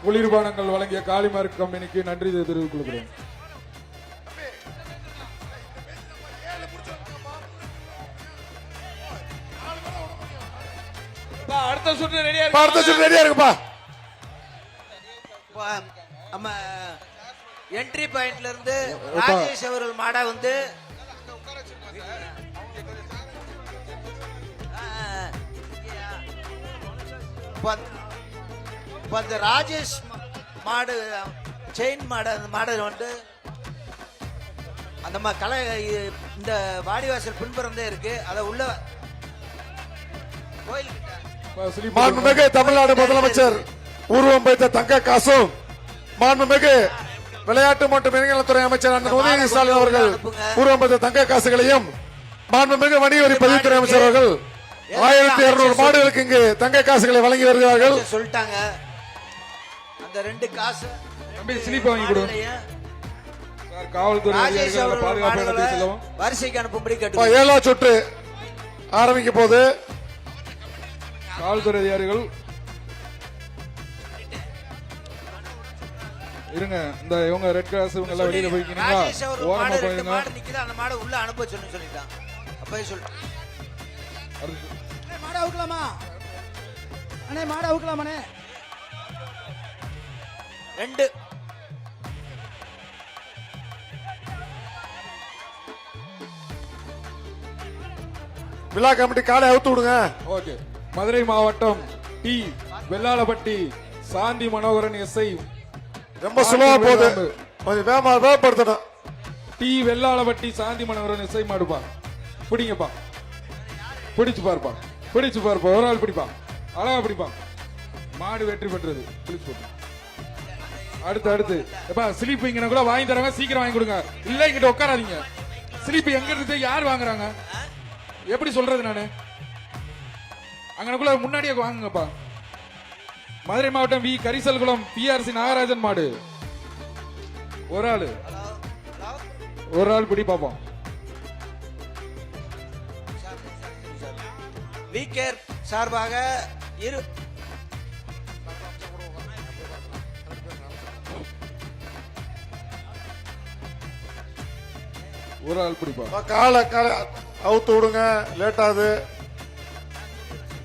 குளிர்பானங்கள் வழங்கிய காளிமார்க் கம்பெனிக்கு நன்றி தெரிவித்துக் கொள்கிறேன். அடுத்த சுற்று ரெடியா இருக்குப்பா. நம்ம என்ட்ரி பாயிண்ட்ல இருந்து ராஜேஷ் அவர்கள் மாடா வந்து அந்த ராஜேஷ் மாடு செயின் மாடு அந்த மாடு வந்து அந்த கலை இந்த வாடிவாசல் பின்புறம் தான் இருக்கு. அத உள்ள கோயில் மாண்புமிகு தமிழ்நாடு முதலமைச்சர் உருவம் வைத்த தங்க காசும் மாண்புமிகு விளையாட்டு மற்றும் இளைஞர்துறை அமைச்சர் அண்ணன் உதயநிதி ஸ்டாலின் அவர்கள் உருவம் வைத்த தங்க காசுகளையும் மாண்புமிகு வணிக வரி பதிவுத்துறை அமைச்சர் அவர்கள் 1200 மாடுகளுக்கு இங்கு தங்க காசுகளை வழங்கி வருகிறார்கள். சொல்லிட்டாங்க அந்த 2 காசு ஸ்லிப் வாங்கி கொடு. காவல்துறை வரிசைக்கு அனுப்பும்படி கேட்டு 7வது சுற்று ஆரம்பிக்க போது காவல்துறை அதிகாரிகள் இருங்க. இந்த இவங்க ரெட் கிராஸ் இவங்க எல்லாம் வெளியில போய்க்கிறீங்களா? ஓரமா போயிருங்க. மாடு நிக்குது, அந்த மாடு உள்ள அனுப்ப சொல்லிட்டான். அப்பவே சொல்லிட்டான். மாடு அவுக்கலாமா அண்ணே? மாடு அவுக்கலாமாண்ணே? 2 விழா கமிட்டி காலை அவுத்து விடுங்க. ஓகே. மதுரை மாவட்டம் டி வெள்ளாளப்பட்டி சாந்தி மனோகரன் எஸ்ஐ ரொம்ப சுலபமா போகுது, கொஞ்சம் வேகப்படுத்தணும். டி வெள்ளாளப்பட்டி சாந்தி மனோகரன் எஸ்ஐ மாடுப்பா. பிடிங்கப்பா, பிடிச்சு பாருப்பா, பிடிச்சு பாருப்பா. ஒரு ஆள் பிடிப்பா, அழகா பிடிப்பா. மாடு வெற்றி பெற்றது. அடுத்து எப்பா ஸ்லீப் இங்க கூட வாங்கி தராங்க, சீக்கிரம் வாங்கி கொடுங்க. இல்ல இங்கிட்ட உட்காராதீங்க. ஸ்லீப் எங்க இருந்து யார் வாங்குறாங்க? எப்படி சொல்றது நானு? அங்கனக்குள்ள முன்னாடியே வாங்குங்கப்பா. மதுரை மாவட்டம் வி கரிசல்குளம் பிஆர்சி நாகராஜன் மாடு. ஒரு ஆள் பிடி பாப்போம். வி கேர் சார்பாக ஒரு ஆள் பிடிப்பா. காலை அவுத்து விடுங்க, லேட் ஆகுது.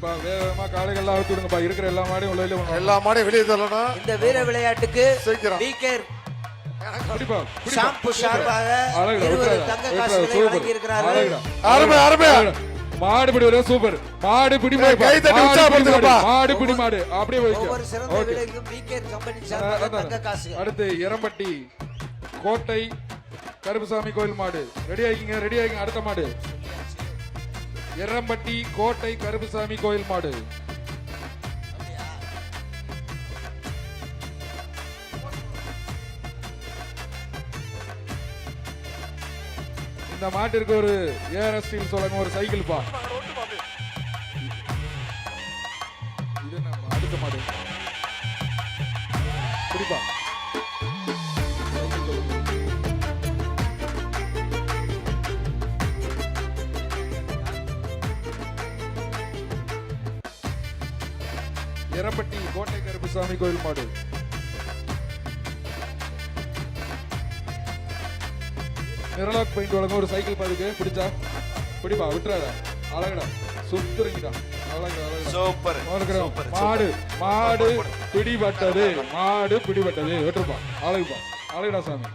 வேகமா காலைகள் அவுத்து விடுங்கப்பா. இருக்கிற எல்லா மாடையும் உள்ள எல்லா மாடையும் வெளியே தள்ளணும். இந்த வீர விளையாட்டுக்கு வி கேர் ஷாம்பு சார்பாக 20 தங்க காசுகளை வழங்கி இருக்கிறார்கள். மாடு பிடி வர சூப்பர். மாடு பிடி கை தட்டி உற்சாகப்படுத்துங்கப்பா. மாடு பிடி மாடு அப்படியே வைங்க. ஒவ்வொரு சிறந்த வீரருக்கும் வி கேர் கம்பெனி சார்பாக தங்க காசு. அடுத்து எரம்பட்டி கோட்டை கருப்புசாமி கோயில் மாடு. ரெடி ஆகிங்க. அடுத்த மாடு எரம்பட்டி கோட்டை கருப்புசாமி கோயில் மாடு. இந்த மாட்டிற்கு ஒரு ஏஆர்எஸ் ஸ்டீல் சொல்லுங்க, ஒரு சைக்கிள் பா. இது நம்ம அடுத்த மாடு பிடிப்பா. எரம்பட்டி கோட்டை கருப்புசாமி கோயில் மாடு. நிரலாக் பெயிண்ட் வழங்க ஒரு சைக்கிள் பாதுக்கு. பிடிச்சா பிடிப்பா, விட்டுறாத. அழகடா, சுத்துறீங்கடா. சூப்பர். மாடு பிடிபட்டது. விட்டுருப்பா. அழகுடா சாமி.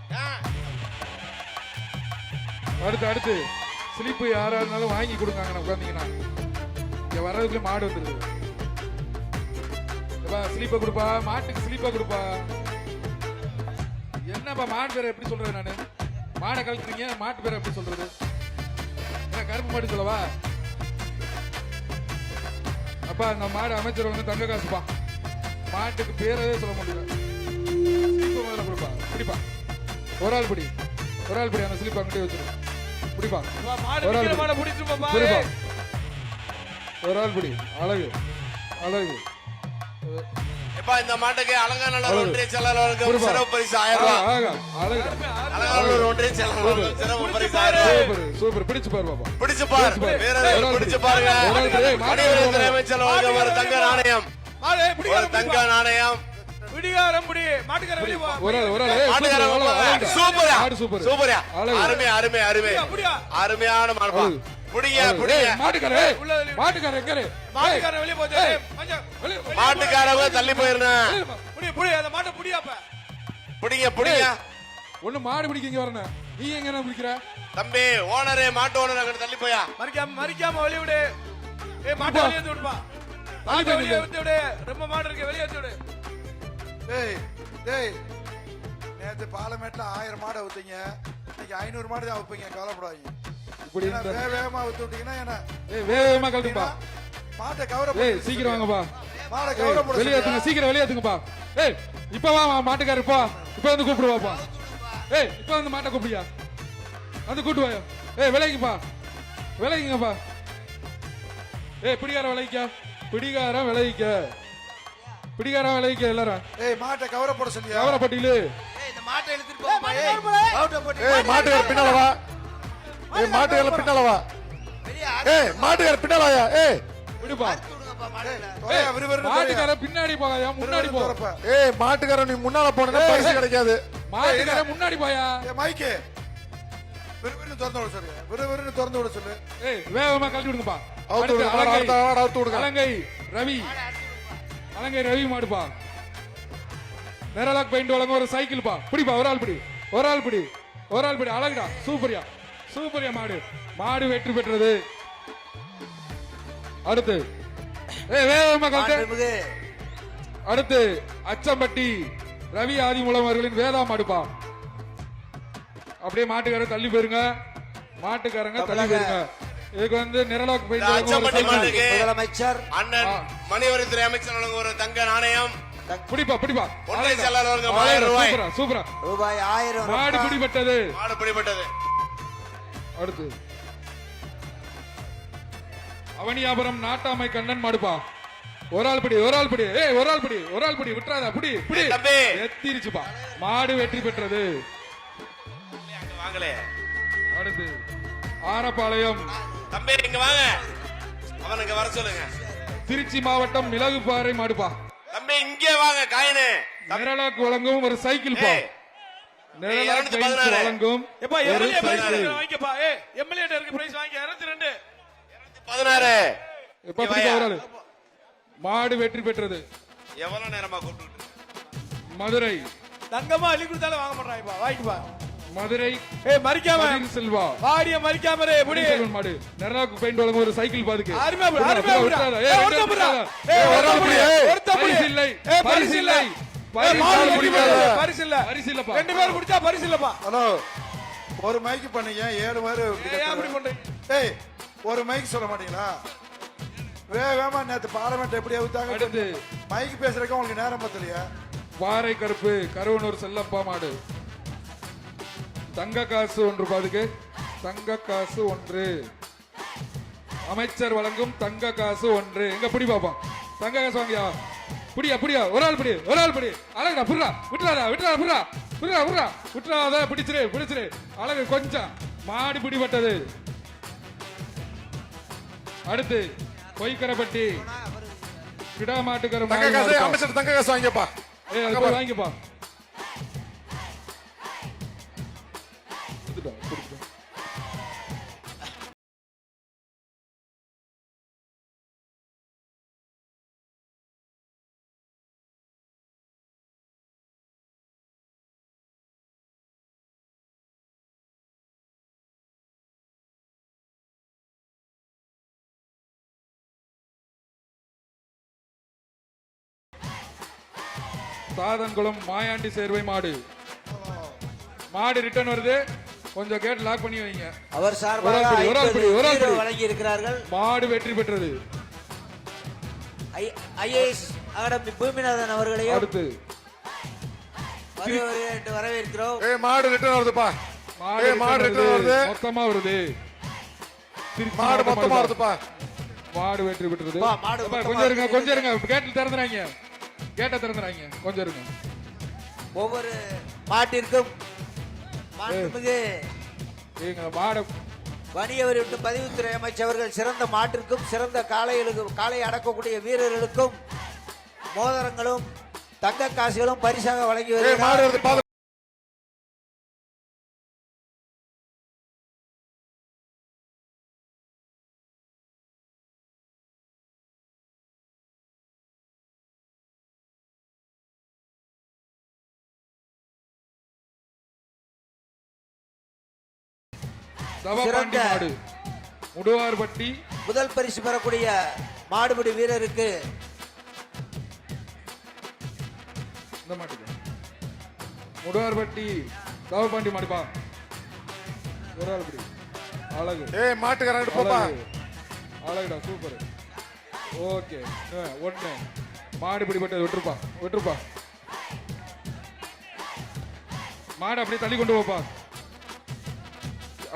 அடுத்து ஸ்லிப்பு யாரா இருந்தாலும் வாங்கி கொடுங்க. உட்காந்தீங்கன்னா இங்க வர்றதுக்குள்ள மாடு வந்துருது. ஸ்லீப்ப கொடுப்பா, மாட்டுக்கு ஸ்லீப்பா கொடுப்பா. என்னப்பா மாடு பேரை எப்படி சொல்றது? நானு மாடை கழட்டுறீங்க, மாட்டு பேரை எப்படி சொல்றது? கருப்பு மாடு சொல்லவா? அப்பா அந்த மாடு அமைச்சர் வந்து தங்க காசுப்பா. மாட்டுக்கு பேரவே சொல்ல முடியல. ஸ்லீப்ப முதல்ல கொடுப்பா. பிடிப்பா. ஒரு ஆள் பிடி. அந்த ஸ்லீப் அங்கிட்டே வச்சிரு. பிடிப்பா. ஒரு ஆள் பிடி. அழகு. இந்த மாட்டுக்கு அலங்காநல்லூர் ஒன்றிய செயலாளருக்கு சிறப்பு பரிசு 1000 ரூபாய். அலங்காநல்லூர் ஒன்றிய செயலாளருக்கு சிறப்பு பரிசு 1000 ரூபாய். சூப்பர். பிடிச்சு பாரு பாப்பா. பிடிச்சு பாருங்க. அமைச்சர் ஒரு தங்க நாணயம். மாடு ஒரு பிடிக்காரம் தங்க நாணயம் பிடிக்காரம் பிடி மாட்டுக்கார வெளிய போ ஒரு ஆள் ஒரு ஆள் ஏய், மாட்டுக்கார சூப்பர், அவ்வளவு, அழகுடா. சூப்பரா மாடு சூப்பர் சூப்பரா அழகு. அருமை அருமை அருமை புடியா அருமையான மாடுப்பா அழகு. புடிங்க ஏய், புடிங்க மாட்டுக்கார ஏய், மாட்டுக்கார எங்க இரு? மாட்டுக்கார வெளிய போச்சு ஏய், மஞ்சள் வெளிய போ. மாட்டுக்காரவங்க தள்ளி போயிருந்தேன் வெளிய போ. புடி புடி அந்த மாட்டை புடியாப்ப புடிங்க புடிங்க ஒண்ணு மாடு பிடிக்க இங்க வரணும் நீ எங்க என்ன பிடிக்கிற தம்பி ஓனரே மாட்டு ஓனர் அங்க தள்ளி போயா மறிக்காம வெளிய விடு ஏய் மாட்டை வெளிய வந்து விடுப்பா மாட்டை வெளிய வந்து விடு ரொம்ப மாடு இருக்கு வெளிய வந்து விடு டேய் டேய் நேத்து பாலமேட்ல 1000 மாடை ஊத்தீங்க இன்னைக்கு 500 மாடு தான் வைப்பீங்க கவலைப்படாதீங்க இப்படி ஏன்னா இருந்தா- வேகமா ஊத்தி விட்டீங்கன்னா என்ன ஏய் வேகமா கழட்டுப்பா மாட்டை கவர ஏய் சீக்கிரம் வாங்கப்பா மாடை கவர போட வெளியே ஏத்துங்க சீக்கிரம் வெளியே ஏத்துங்கப்பா ஏய் இப்ப வா மாட்டுக்காரர் போ இப்ப வந்து கூப்பிடுவாப்பா ஏய் இப்ப வந்து மாட்டை கூப்பிடியா வந்து கூட்டு வாயா ஏய் விலைக்குப்பா விலைக்குங்கப்பா ஏய் பிடிக்கார விலைக்க பிடிக்கார விலைக்க பிடிக்கார விலைக்க எல்லாரும் ஏய் மாட்டை கவர போட சொல்லியா கவரப்பட்டியிலு ஏய், இந்த மாட்டை எடுத்துட்டு போப்பா ஏய் அவுட்ட போட்டு ஏய் மாட்டுக்கார பின்னால வா ஏய் மாட்டுக்கார பின்னால வா வெளிய ஏய் மாட்டுக்கார பின்னால வாயா ஏய் விடுப்பா விடுங்கப்பா மாடுல தொலையா விறுவிறுன்னு மாட்டுக்கார பின்னாடி போயா முன்னாடி போ திறப்ப ஏய் மாட்டுக்கார நீ முன்னால போனா பரிசு கிடைக்காது மாட்டுக்கார முன்னாடி போயா ஏய் மைக்கே விறுவிறுன்னு திறந்து விட சொல்லு விறுவிறுன்னு திறந்து விட சொல்லு ஏய் வேகமா கழட்டி விடுங்கப்பா அவுத்து விடுங்க அடுத்து அடுத்த வாட அவுத்து விடுங்க அலங்கை ரவி அலங்கை ரவி மாடுப்பா நேரலாக் பெயிண்ட் வழங்க ஒரு சைக்கிள் பா பிடிப்பா ஒரு ஆள் பிடி ஒரு ஆள் பிடி ஒரு ஆள் பிடி அழகுடா சூப்பரியா சூப்பரியா மாடு மாடு வெற்றி பெற்றது அடுத்து ஏய் வேகமா கழட்டு மாண்புமிகு அடுத்து அச்சம்பட்டி ரவி ஆதிமூலம் அவர்களின் வேதா மாடுப்பா அப்படியே மாட்டுக்காரங்க தள்ளி போயிருங்க மாட்டுக்காரங்க தள்ளி போயிருங்க இதுக்கு வந்து நிரலாக் பெயிண்ட் வழங்க ஒரு அச்சம்பட்டி சைக்கிள். மாட்டுக்கு முதலமைச்சர் அண்ணன் மணிவரித்துறை அமைச்சர் வழங்கும் ஒரு தங்க நாணயம் பிடிப்பா பிடிப்பா ஒன்றிய செயலாளர் வழங்கும் 1000 ரூபாய் சூப்பரா சூப்பரா ரூபாய் 1000 மாடு பிடிபட்டது மாடு பிடிபட்டது அடுத்து அவனியாபுரம் நாட்டாமை கண்ணன் மாடுப்பா ஒரு ஆள் பிடி ஒரு ஆள் பிடி ஏய் ஒரு ஆள் பிடி ஒரு ஆள் பிடி விட்டுறாதா பிடி பிடி ஏய், தம்பி. எத்திருச்சுப்பா மாடு வெற்றி பெற்றது அங்க வாங்களே அடுத்து ஆரப்பாளையம் தம்பி இங்க வாங்க அவனுக்கு வர சொல்லுங்க திருச்சி மாவட்டம் மிளகுப்பாறை மாடுப்பா தம்பி இங்கே வாங்க காயினு நிரலாக் வழங்கும் ஒரு சைக்கிள் பா ஏய், நிரலாக் 216. பெயிண்ட் வழங்கும் எப்பா ஒரு எம்எல்ஏ சைக்கிள் வாங்கிப்பா ஏய் எம்எல்ஏ இருக்கு பிரைஸ் வாங்கி 202 16 எப்ப பிடிப்பா ஒரு ஆளு மாடு வெற்றி பெற்றது எவ்வளவு நேரமா கூப்பிட்டு மதுரை தங்கமா அள்ளி கொடுத்தாலும் வாங்க மாட்டாங்கப்பா வாங்கிப்பா மதுரை ஏய் மறிக்காம கதிர் செல்வா வாடிய மறிக்காம ரே புடி செல்வன் மாடு நிரலாக் பெயிண்ட் வழங்கும் ஒரு சைக்கிள் பாதுக்கு அருமையா புடி அருமையா புடி ஏய் ஒருத்த புடி ஏய் ஒருத்த புடி ஒருத்த புடி பரிசு இல்லை ஏய் பரிசு இல்லை ஏய் மாடு பரிசு பிடிக்காத இல்லை. பரிசு இல்ல பரிசு இல்லப்பா ரெண்டு பேர் பிடிச்சா பரிசு இல்லப்பா ஹலோ ஒரு மைக்கு பண்ணீங்க 7 பேர் ஏய் அப்படி பண்றீங்க ஏய் ஒரு மைக் சொல்ல மாட்டீங்களா வேகமா நேத்து பாலமேட் எப்படி அவுத்தாங்க அடுத்து மைக் பேசுறதுக்கு உங்களுக்கு நேரம் பத்தலையா பாறை கருப்பு கருவனூர் செல்லப்பா மாடு தங்க காசு 1 ரூபாய்க்கு தங்க காசு 1 அமைச்சர் வழங்கும் தங்க காசு 1 எங்க பிடி பாப்போம் தங்க காசு வாங்கியா பிடியா பிடியா ஒரு ஆள் பிடி ஒரு ஆள் பிடி அழகுடா புடுறா விட்டுறாதா விட்டுறா புடுறா புடுறா புடுறா விட்டுறாத பிடிச்சிரு பிடிச்சிரு அழகு கொஞ்சம் மாடு பிடிபட்டது அடுத்து பொய்க்கரப்பட்டி கிடா மாட்டுக்கர தங்க காசு அமைச்சர் தங்க காசு வாங்கிப்பா ஏய் அது போய் வாங்கிப்பா கொடுத்துட்டோம், கொடுத்துட்டோம். சாதன்குளம் மாயாண்டி சேர்வை மாடு மாடு ரிட்டர்ன் வருது கொஞ்சம் கேட் லாக் பண்ணி வைங்க அவர் சார்பாக ஒரு ஆள் பிடி, ஒரு ஆள் 50 பிடி. வழங்கி இருக்கிறார்கள் மாடு வெற்றி பெற்றது ஐஏஎஸ் அகாடமி பூமிநாதன் அவர்களையும் அடுத்து வருகிறேன் வரவேற்கிறோம் ஏய் மாடு ரிட்டர்ன் வருதுப்பா மாடு ஏய் மாடு return ரிட்டர்ன் வருது மொத்தமா வருது திருச்சி மாடு மாவட்ட மொத்தமா மாடு. வருதுப்பா மாடு வெற்றி பெற்றது பா, மாடு அப்பா, மொத்தமா கொஞ்சம் இருங்க வருது. கொஞ்சம் இருங்க கேட்டு திறந்துறாங்க கேட்ட திறந்துறாங்க கொஞ்சம் இருங்க ஒவ்வொரு மாட்டிற்கும் மாண்புமிகு எங்க மாடு வணிகவரி மற்றும் பதிவுத்துறை அமைச்சர்கள் சிறந்த மாட்டிற்கும் சிறந்த காளைகளுக்கும் காளை அடக்கக்கூடிய வீரர்களுக்கும் மோதிரங்களும் தங்க காசுகளும் பரிசாக வழங்கி ஏய், மாடு வருகிறார். வருது, பாத்து. தவப்பாண்டி மாடு முடுவார்பட்டி முதல் பரிசு பெறக்கூடிய மாடுபிடி வீரருக்கு இந்த மாட்டுக்கு முடுவார்பட்டி தவப்பாண்டி மாடுப்பா ஒரு ஆள் பிடி அழகு ஏய், மாட்டுக்காரன் போப்பா. அழகு அழகுடா சூப்பர் ஓகே ஒண்ணு மாடு பிடிப்பட்டது விட்டுருப்பா மாடு அப்படியே தள்ளி கொண்டு போப்பா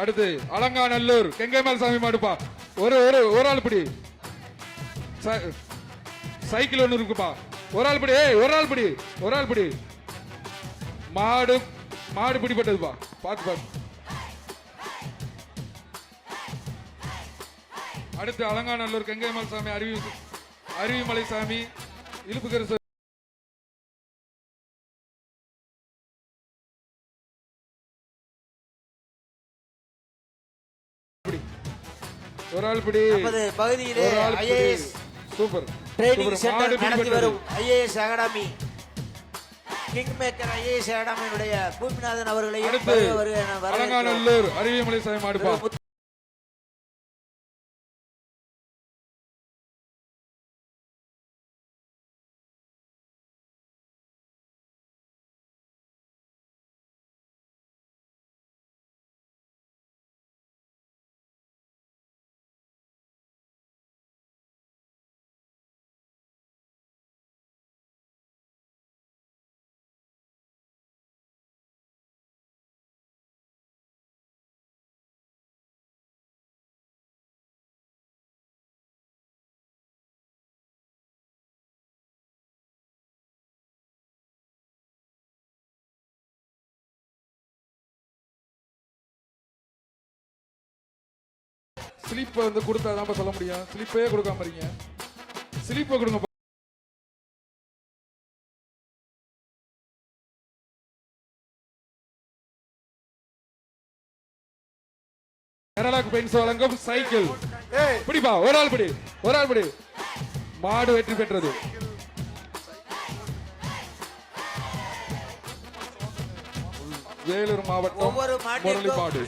அடுத்து அலங்காநல்லூர் கெங்கைமால் சாமி மாடுப்பா ஒரு ஒரு ஒரு ஆள் பிடி சைக்கிள் ஒண்ணு இருக்குப்பா ஒரு ஆள் பிடி ஏய் ஒரு ஆள் பிடி மாடு மாடு பிடிப்பட்டதுப்பா பாத்து அடுத்து அலங்காநல்லூர் கெங்கைமால் சாமி அருவிமலை சாமி இழுப்புக்கரு ஒரு ஆள் பிடி நமது பகுதியிலே ஒரு ஆள் பிடி ஐஏஎஸ் சூப்பர் ட்ரைனிங் சூப்பர். மாடு சென்டர் நடத்தி பிடிபட்டது வரும் IAS academy king maker IAS அகாடமியினுடைய பூமிநாதன் அவர்களையும் அடுத்து வருக வருக என வரவேற்கிறோம். அலங்காநல்லூர் அருவிமலை சாமி மாடுப்பா ஸ்லிப் வந்து கொடுத்தா தான் சொல்ல முடியும் ஸ்லிப்பே கொடுக்காம இருக்கீங்க ஸ்லிப்பை கொடுங்க கேரளாக்கு பெயின்ஸ் வழங்கும் சைக்கிள் ஏய், பிடிப்பா ஒரு ஆள் பிடி மாடு வெற்றி பெற்றது வேலூர் மாவட்டம் ஒவ்வொரு மாட்டிற்கும் முரளிப்பாடு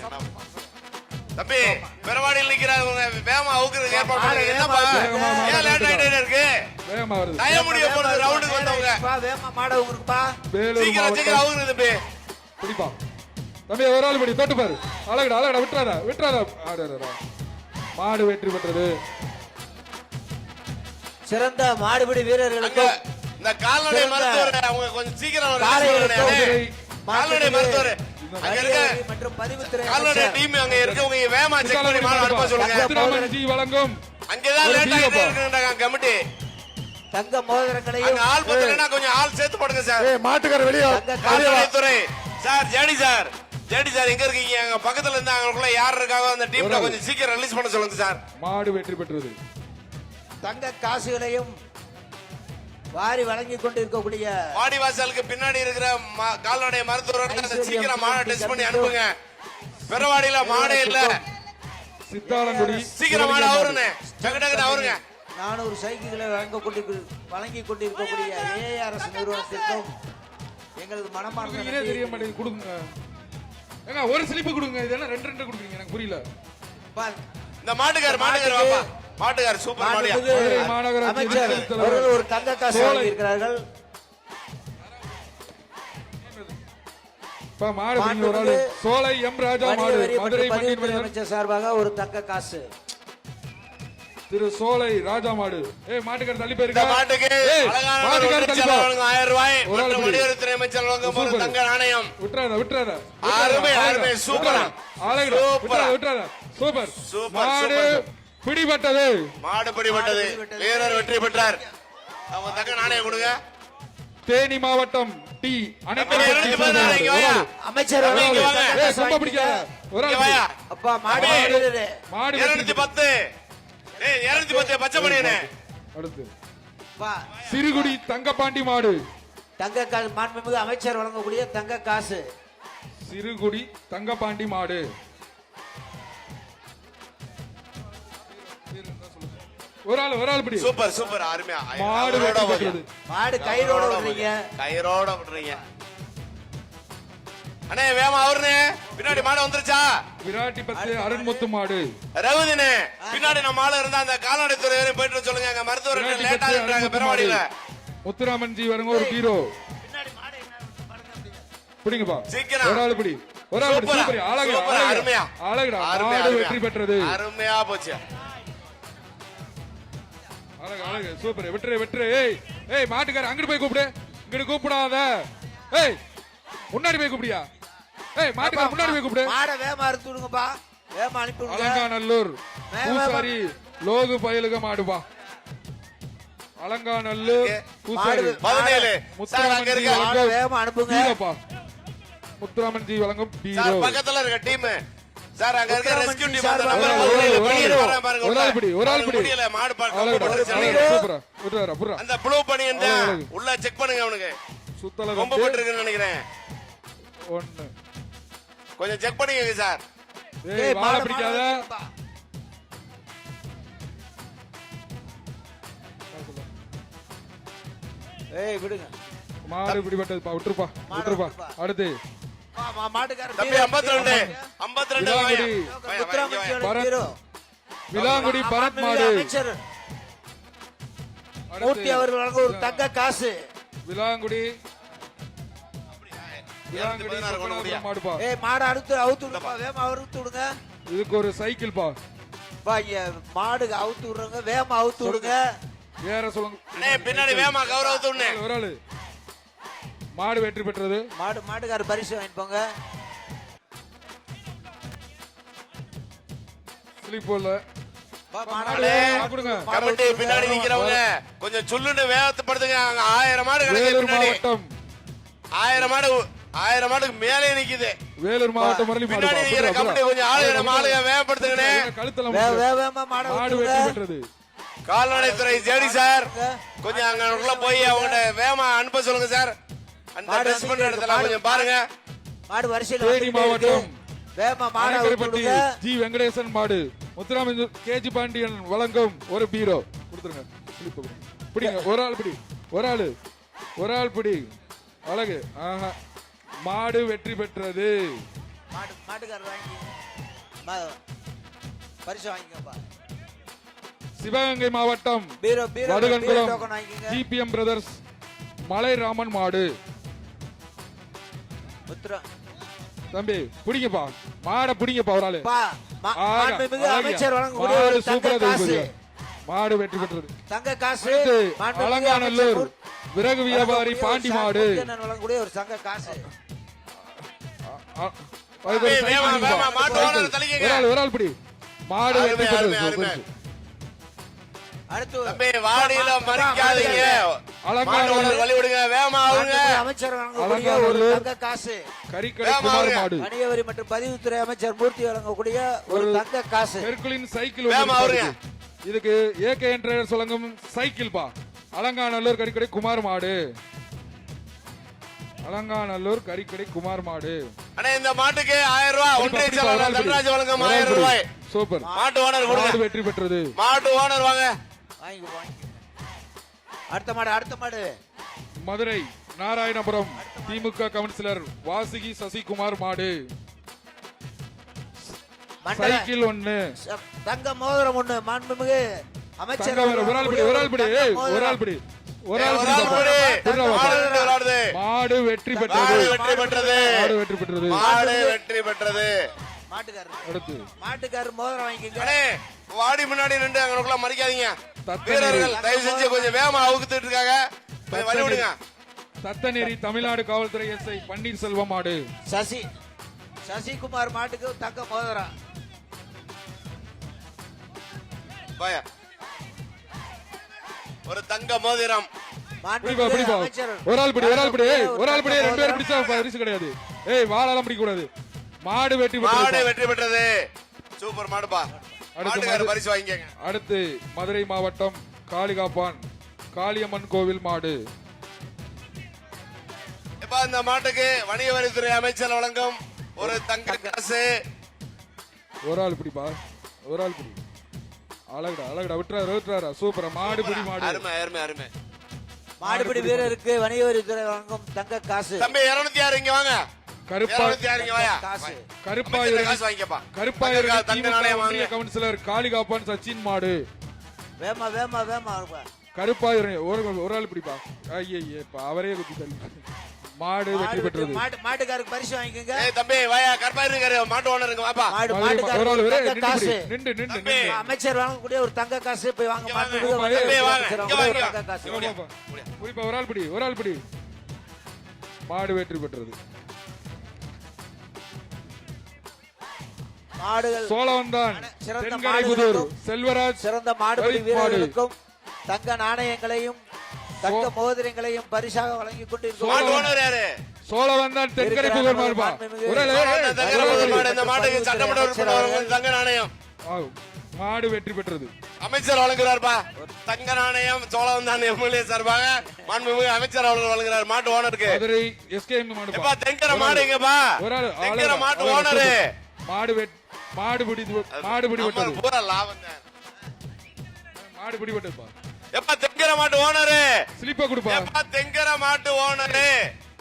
தம்பி பெருவாடியில் நிக்கிறாங்க வேகமா அவுக்குறதுக்கு ஏற்பாடு பண்ணுங்க. என்னப்பா வேகமா மாடு ஏன் லேட் ஆயிட்டே இருக்கு வேகமா வருது டைய முடிய போறது ரவுண்டுக்கு வந்தவங்க வேகமா மாட உங்களுக்குப்பா வேலூர் சீக்கிரம் மாவட்டம் அவுக்குறது தம்பி பிடிப்பா தம்பி ஒரு ஆள் படி தொட்டு பாரு அழகுடா விட்டுறாத மாடு வெற்றி பெற்றது சிறந்த மாடுபிடி அங்க வீரர்களுக்கு இந்த கால்நடை மருத்துவர் அவங்க கொஞ்சம் சீக்கிரம் வர காளைகளுக்கு சொல்லுங்க. கால்நடை மருத்துவர் அங்க இருக்க மற்றும் பதிவுத்துறை கால்நடை அமைச்சர் டீம் அங்க இருக்கவங்க வேகமா செக் பண்ணி மாடு அனுப்ப சொல்லுங்க முத்துராமன்ஜி வழங்கும் அங்கதான் ஒரு லேட் ஆயிட்டே டீ இருக்குங்க கமிட்டி தங்க மோதிரங்களையும் அங்க ஆள் பத்தலனா கொஞ்சம் ஆள் சேர்த்து போடுங்க சார் ஏய், மாட்டுக்காரன் வெளியே தங்க கால்நடைத்துறை சார் ஜேடி சார் எங்க இருக்கீங்க அங்க பக்கத்துல இருந்து அவங்களுக்குள்ள யார் இருக்காங்க அந்த டீம்ல கொஞ்சம் சீக்கிரம் ரிலீஸ் பண்ண சொல்லுங்க சார் மாடு வெற்றி பெற்றது தங்க காசுகளையும் வாரி வழங்கி கொண்டிருக்கக்கூடிய வாடிவாசலுக்கு பின்னாடி இருக்கிற கால்நடை மருத்துவர் சீக்கிரம் மாடை டெஸ்ட் பண்ணி அனுப்புங்க பெருவாடியில மாடே இல்ல சித்தாலங்குடி சீக்கிரம் மாடு அவருங்க டக்கு அவருங்க 400 சைக்கிள்களை வழங்கி கொண்டிருக்கக்கூடிய ஏஆர்எஸ் நிறுவனத்திற்கும் எங்களது மனமார்ந்த கொடுக்குறீங்கன்னே தெரிய மாட்டேங்குது கொடுங்க ஏங்க ஒரு ஸ்லிப் கொடுங்க இதெல்லாம் ரெண்டு கொடுக்குறீங்க எனக்கு புரியல இந்த மாட்டுக்கார் வாப்பா மாட்டுக்கார் சூப்பர் மாடியா மதுரை மாநகராட்சி அமைச்சர் துணைத் தலைவர் அவர்கள் ஒரு தங்க காசு சோலை. வழங்கியிருக்கிறார்கள். இப்ப மாடு பிடிங்க ஒரு ஆளு சோலை எம் ராஜா வணிக மாடு வரி மதுரை மற்றும் பதிவுத்துறை மண்ணின் அமைச்சர் சார்பாக ஒரு தங்க காசு திரு சோலை ராஜா மாடு ஏய் மாட்டுக்கார தள்ளி இந்த போயிருக்கா மாட்டுக்கு ஏய், அழகான மாட்டுக்கார ஒரு தள்ளி செலவு போ. வழங்கும் 1000 ரூபாய் ஒரு ஆள் மற்றும் பிடி. வெளியுறவுத்துறை அமைச்சர் வழங்கும் ஒரு சூப்பர். தங்க நாணயம் விட்டுறாத அருமை, அருமை, சூப்பரா. சூப்பரா. விட்டுறாத சூப்பர் சூப்பர், மாடு சூப்பர். பிடிபட்டது மாடு பிடிபட்டது வீரர் வெற்றி பெற்றார் அவங்க தங்க நாணயம் கொடுங்க தேனி மாவட்டம் டி அனைத்து தம்பி, கட்சி 214 தலைவர். இங்க வாயா. அமைச்சர் தம்பி, இங்க அவர்கள் வாங்க. தங்க ஏய், காசு ரொம்ப பிடிக்காத ஒரு இங்க ஆள் வாயா. அப்பா மாடு தம்பி. வீரரே. மாடு வெற்றி 210 ஏய் 210 பச்சை மணியனே அடுத்து பா சிறுகுடி தங்கப்பாண்டி மாடு. தங்க காசு மாண்புமிகு அமைச்சர் வழங்கக்கூடிய தங்க காசு. சிறுகுடி தங்கப்பாண்டி மாடு. ஒரு ஆள் பிடி. சூப்பர் சூப்பர் அருமையா. மாடு வெற்றி பெற்றது. மாடு கயிறோட விடுறீங்க. கயிறோட விடுறீங்க. அண்ணே வேமா அவருனே பின்னாடி மாடு வந்துருச்சா? விராட்டி பத்து அருண்முத்து மாடு. ரகுதினே பின்னாடி நம்ம ஆளு இருந்தா அந்த கால்நடைத்துறை வரையும் போயிட்டு சொல்லுங்க. அங்க மருத்துவர்கள் லேட்டா இருக்காங்க பெருவாடியில. முத்துராமன் ஜி வருங்க ஒரு ஹீரோ. பிடிங்கப்பா. சீக்கிரம். ஒரு ஆள் பிடி. ஒரு ஆள் பிடி. சூப்பர். அழகா அருமையா. அழகுடா. மாடு வெற்றி பெற்றது. அருமையா போச்சு. அழகு சூப்பர். வெற்று. ஏய் மாட்டுக்கார அங்கிட்டு போய் கூப்பிடு. இங்கிட்டு கூப்பிடாத. ஏய் முன்னாடி போய் கூப்பிடியா? ஏய் மாட்டுக்கார முன்னாடி போய் கூப்பிடு. மாட வேமா அறுத்து விடுங்கப்பா. வேமா அனுப்பி விடுங்க. அலங்காநல்லூர் பூசாரி லோகு பயலுக மாடுபா. அலங்காநல்லூர் பூசாரி 17 சார் அங்க இருக்க மாட வேமா அனுப்புங்க. ஹீரோப்பா. முத்துராமன் ஜி வழங்கும் ஹீரோ. சார் பக்கத்துல இருக்க டீம் சார் அங்க இருக்க ரெஸ்கியூ டீம் ஒரு ஆள் பிடி. முடியல மாடு சூப்பரா. அந்த ப்ளூ பண்ணி உள்ள செக் பண்ணுங்க அவனுக்கு சுத்தல ரொம்ப போட்டுருக்குன்னு நினைக்கிறேன். ஒன்னு கொஞ்சம் செக் பண்ணிக்கங்க சார். ஏய் வாழ பிடிக்காத. ஏய் விடுங்க. மாடு பிடிபட்டதுப்பா. விட்டுருப்பா. அடுத்து மாட்டுக்கார தம்பி 52 விலாங்குடி பரத் மாடு. அமைச்சர் மூர்த்தி அவர்கள் வழங்க ஒரு தங்க காசு. விலாங்குடி மாடுப்பா. ஏய் மாடு அடுத்து அவுத்து விடுப்பா. வேமா அவுத்து விடுங்க. இதுக்கு ஒரு சைக்கிள் பா. மாடு அவுத்து விடுறவங்க வேமா அவுத்து விடுங்க. வேற சொல்லுங்க. பின்னாடி வேமா கௌரவத்து ஒரு ஆளு. மாடு வெற்றி பெற்றது. மாட்டுக்கார பரிசு வாங்கிட்டு போங்க. ஸ்லிப்போல கமிட்டி பின்னாடி நிக்கிறவங்க கொஞ்சம் சொல்லுன்னு வேகப்படுத்துங்க. 1000 மாடு வேலூர் கிடக்கு. மாவட்டம் 1000 மாடுக்கு மேலே நிக்குது. வேலூர் மாவட்டம் முரளி மாடு. பின்னாடி நிக்கிற கமிட்டி கொஞ்சம் ஆளுங்க வேகப்படுத்துங்கண்ணே. கழுத்துல வேகமா மாடு வெற்றி பெற்றது. கால்நடைத்துறை ஜேடி சார் கொஞ்சம் அங்க உள்ள போய் அவங்க வேகமா அனுப்ப சொல்லுங்க சார். அந்த ட்ரெஸ் பண்ண இடத்துல கொஞ்சம் பாருங்க. மாடு வரிசையில் தேனி மாவட்டம் வேகமா மாடு ஆனைக்கரைப்பட்டி ஜி வெங்கடேசன் மாடு. முத்துராமன் கேஜி பாண்டியன் வழங்கும் ஒரு பீரோ கொடுத்துருங்க. பிடிங்க. ஒரு ஆள் பிடி. அழகு. ஆஹா மாடு வெற்றி பெற்றது. மாட்டுக்காரர் வாங்கி பரிசு வாங்கிக்கப்பா. சிவகங்கை மாவட்டம் வடுகன்குளம் ஜிபிஎம் பிரதர்ஸ் மலை ராமன் மாடு. தம்பி பிடிங்கப்பா. மாட பிடிங்கப்பா. ஒரு ஆளு. அமைச்சர் வழங்கக்கூடிய ஒரு தங்க காசு. மாடு வெற்றி பெற்றது. தங்க காசு. அலங்காநல்லூர் விறகு வியாபாரி பாண்டி மாடு. வழங்கக்கூடிய ஒரு தங்க காசு. ஒரு ஆள் பிடி. மாடு வெற்றி பெற்றது. அடுத்து வாடியில மறிக்காதீங்க. வழி விடுங்க. வேகமா ஆகுங்க. அமைச்சர் வழங்கக்கூடிய ஒரு தங்க காசு. கறிக்கடை குமார் மாடு. வணிகவரி மற்றும் பதிவுத்துறை அமைச்சர் மூர்த்தி வழங்கக்கூடிய ஒரு தங்க காசு. ஹெர்குலின் சைக்கிள். இதுக்கு ஏகே என்ட்ரேடர்ஸ் வழங்கும் சைக்கிள் பா. அலங்காநல்லூர் கறிக்கடை குமார் மாடு. அலங்காநல்லூர் கறிக்கடை குமார் மாடு. அண்ணே இந்த மாட்டுக்கு 1000 ரூபாய் ஒன்றிய செயலாளர் தன்ராஜ் வழங்கும் 1000 ரூபாய். சூப்பர். மாட்டு ஓனர் மாடு வெற்றி பெற்றது. மாட்டு ஓனர் வாங்க. அடுத்த மாடு மதுரை நாராயணபுரம் திமுக கவுன்சிலர் வாசுகி சசிகுமார் மாடு. சைக்கிள் 1 தங்க மோதிரம் 1 மாண்புமிகு அமைச்சர். ஒரு ஆள் பிடி. மாடு வெற்றி பெற்றது. மாட்டுக்காரர் மோதிரம் வாங்கிக்கங்க. வாடி முன்னாடி நின்று அங்க மறிக்காதீங்க. வீரர்கள் தயவு செஞ்சு கொஞ்சம் வேகமா அவுத்துட்டு இருக்காங்க. வழி விடுங்க. தத்தநேரி தமிழ்நாடு காவல்துறை எஸ்ஐ பன்னீர்செல்வம் மாடு. சசிகுமார் மாட்டுக்கு தங்க மோதிரம். ஒரு தங்க மோதிரம். ஒரு ஆள் பிடி. 2 பேர் பிடிச்சா பரிசு கிடையாது. ஏய் வாழலாம் பிடிக்க கூடாது. மாடு வெற்றி பெற்றது. சூப்பர் மாடுப்பா. பரிசு வாங்கிக்கங்க. அடுத்து மதுரை மாவட்டம் காளியம்மன் கோவில் மாடு. இப்ப இந்த மாட்டுக்கு வணிக வரித்துறை அமைச்சர் வழங்கும் ஒரு தங்க காசு. ஒரு ஆள் பிடிப்பா, ஒரு ஆள் பிடி. அழகுடா அழகுடா, விட்டுறாரு சூப்பரா. மாடு பிடி மாடு. அருமை அருமை அருமை. மாடுபிடி வீரருக்கு வணிக வரித்துறை வழங்கும் தங்க காசு. தம்பி 206 இங்க வாங்க. கருப்பா 206 இங்க வாயா. காசு. அமைச்சர் காசு வாங்கிக்கப்பா. கருப்பாயூர் தங்க நாணயம் வாங்க. கவுன்சிலர் காளிகாப்பான் சச்சின் மாடு. வேமா வேமா வேமா இருப்பா. கருப்பாயூர் ஒரு ஆள் பிடிப்பா. ஐயே அவரே குத்தி தள்ளி. மாடு வெற்றி பெற்றது. மாட்டுக்காருக்கு பரிசு வாங்கிக்கோங்க. ஏய் தம்பி வாயா, கருப்பாயிருக்காரு மாட்டு ஓனருங்க வாப்பா. ஒரு ஆள் மாட்டுக்காருக்கு ஒரே தங்க காசு. நின்று அமைச்சர் வாங்கக்கூடிய ஒரு தங்க காசு போய் வாங்க. மாட்டுக்கு வாங்க, அமைச்சர் இங்க வாங்க. வாங்கக்கூடிய தங்க காசு. குறிப்பா ஒரு ஆள் பிடி. மாடு வெற்றி பெற்றது. மாடுகள் சோழவந்தான் சிறந்த தென்கரைபுதூர் மாடுகளுக்கும் செல்வராஜ் சிறந்த மாடுபிடி வரிப் மாடு. வீரர்களுக்கும் தங்க நாணயங்களையும் தங்க மோதிரங்களையும் பரிசாக வழங்கி மாட்டு கொண்டிருக்கிறோம். ஓனர் யாரு? சோழவந்தான் தென்கரைபுதூர் மாடுபா. ஒரு ஆள் மாடு. இந்த மாட்டுக்கு சட்டமன்ற உறுப்பினர் வழங்கும் தங்க நாணயம். மாடு வெற்றி பெற்றது. அமைச்சர் வழங்குறாருப்பா தங்க நாணயம். சோழவந்தான் எம்எல்ஏ சார்பாக மாண்புமிகு அமைச்சர் அவர்கள் வழங்குறார் மாட்டு ஓனருக்கு. மதுரை எஸ்கேஎம் மாடுபா. எப்பா தென்கரை மாடு எங்கப்பா? ஒரு ஆள் தென்கரை மாட்டு ஓனரு. மாடு பிடிபட்டது. பூரா லாபம் தான். மாடு பிடிபட்டதுப்பா. எப்பா தென்கரை மாட்டு ஓனரு. ஸ்லிப்பா கொடுப்பா. எப்பா தென்கரை மாட்டு ஓனரு.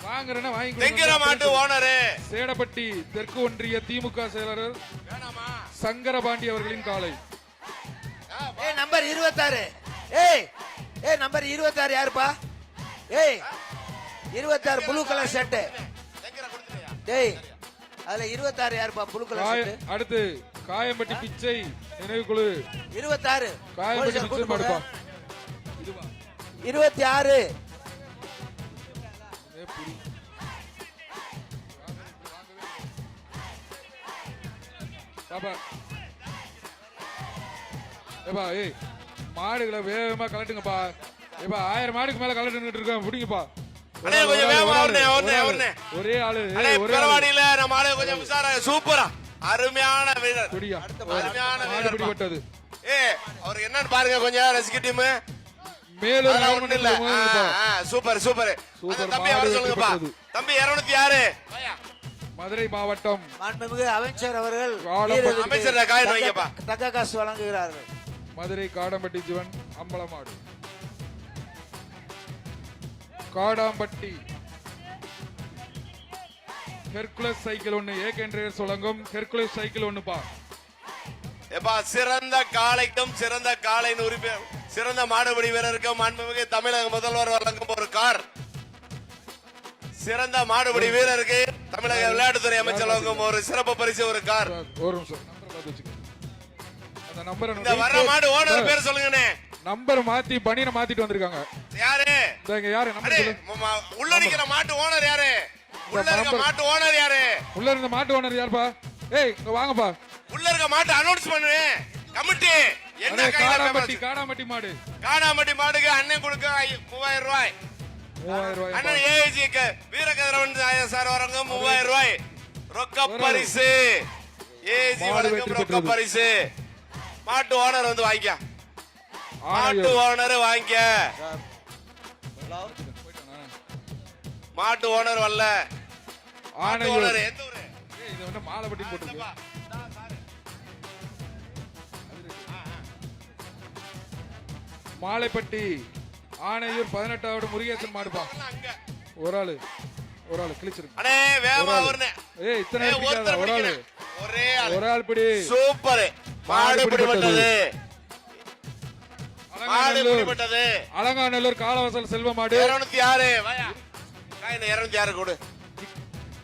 வாங்குறேன்னா வாங்கி தென்கரை மாட்டு ஓனரு. சேடப்பட்டி தெற்கு ஒன்றிய திமுக செயலாளர் வேணாமா? சங்கரபாண்டி அவர்களின் காலை. ஏய் நம்பர் 26. ஏய் நம்பர் 26 யாருப்பா? ஏய் 26 ப்ளூ கலர் ஷர்ட். தென்கரை கொடுத்துட்டியா? டேய் அதுல 26 யாருப்பா ப்ளூ கலர் ஷர்ட்? அடுத்து காயம்பட்டி பிச்சை நினைவுக்குழு 26 காயம்பட்டி பிச்சை மாடுப்பா. 26 பாப்பா ஏப்பா ஏய் மாடுகளை வேகமா கலட்டுங்கப்பா. ஏப்பா 1000 மாடுக்கு மேல கலட்டுன்னு இருக்கேன். பிடிங்கப்பா. அண்ணே கொஞ்சம் வேகமா ஓடுனே. ஒரே ஆளு அண்ணே பெரவாடியில நம்ம ஆளு கொஞ்சம் உஷாரா. சூப்பரா அருமையான வீரர். குடியா அருமையான மாடு வீரர். பிடிபட்டது. அவருக்கு என்னன்னு பாருங்க கொஞ்சம் ரசிக்க டீம். மேலும் அதெல்லாம் ஒண்ணும் இல்ல. Super super. சூப்பர். தம்பி வர மாடு சொல்லுங்கப்பா. வெற்றி தம்பி 206. மதுரை மாவட்டம் மாண்புமிகு அமைச்சர் அவர்கள் காலம் வீரருக்கு அமைச்சர் காயின் வைங்கப்பா. தங்க காசு வழங்குகிறார்கள். மதுரை காடம்பட்டி ஜீவன் அம்பலமாடு. காடாம்பட்டி ஹெர்குலஸ் சைக்கிள் ஒன்னு ஏகேந்திரேஸ் வழங்கும் ஹெர்குலஸ் சைக்கிள் ஒண்ணுப்பா. எப்பா சிறந்த காளைக்கும் சிறந்த காளையின் உரிமை சிறந்த மாடுபிடி வீரருக்கும் மாண்புமிகு தமிழக முதல்வர் வழங்கும் ஒரு கார். சிறந்த மாடுபிடி வீரருக்கு தமிழக விளையாட்டுத்துறை அமைச்சர் வழங்கும் ஒரு சிறப்பு பரிசு ஒரு கார். ஒரு நிமிஷம் நம்பர் பார்த்து வச்சுக்க. அந்த நம்பர் இந்த வர மாடு ஓனர் பேர் சொல்லுங்கண்ணே. நம்பர் மாத்தி பனியனை மாத்திட்டு வந்திருக்காங்க. யாரு? இங்க யாரு நம்பர் அடே, சொல்லு. உள்ள நிக்கிற மாட்டு ஓனர் யாரு? உள்ள இருக்க மாட்டு ஓனர் யாரு? உள்ள இருந்த மாட்டு ஓனர் யாருப்பா? ஏய் இங்க வாங்கப்பா. உள்ள இருக்க மாட்டு அனௌன்ஸ் பண்ணு. கமிட்டி என்ன கையில காடாம்பட்டி மாடு. காடாம்பட்டி மாடுக்கு அண்ணன் கொடுக்க 3000 ரூபாய். 3000 ரூபாய். அண்ணன் ஏஜி வீரகதிரவன் சார் வழங்கும் 3000 ரூபாய் ரொக்க பரிசு. ஏஜி வழங்கும் ரொக்க பரிசு. மாட்டு ஓனர் வந்து வாங்கிக்க. மாட்டு ஓனர் வாங்கிக்க. மாட்டு ஓனர் வரல. மாட்டு ஓனர் எந்த ஊரு? இது வந்து மாலைப்பட்டி போட்டுருக்கு. மாலைப்பட்டி ஆணையூர் 18வது முருகேசன் மாடுப்பா. ஒரு ஆளு கிழிச்சிருக்கு. அண்ணே வேகமா வரனே. ஏய் இத்தனை பிடிக்காத ஒரு ஆளு. ஒரு ஆள் பிடி. சூப்பர். மாடு பிடிபட்டது. மாடு பிடிபட்டது. அலங்காநல்லூர் காலவாசல் செல்வ மாடு. 206 வாயா. காயின 206 கொடு.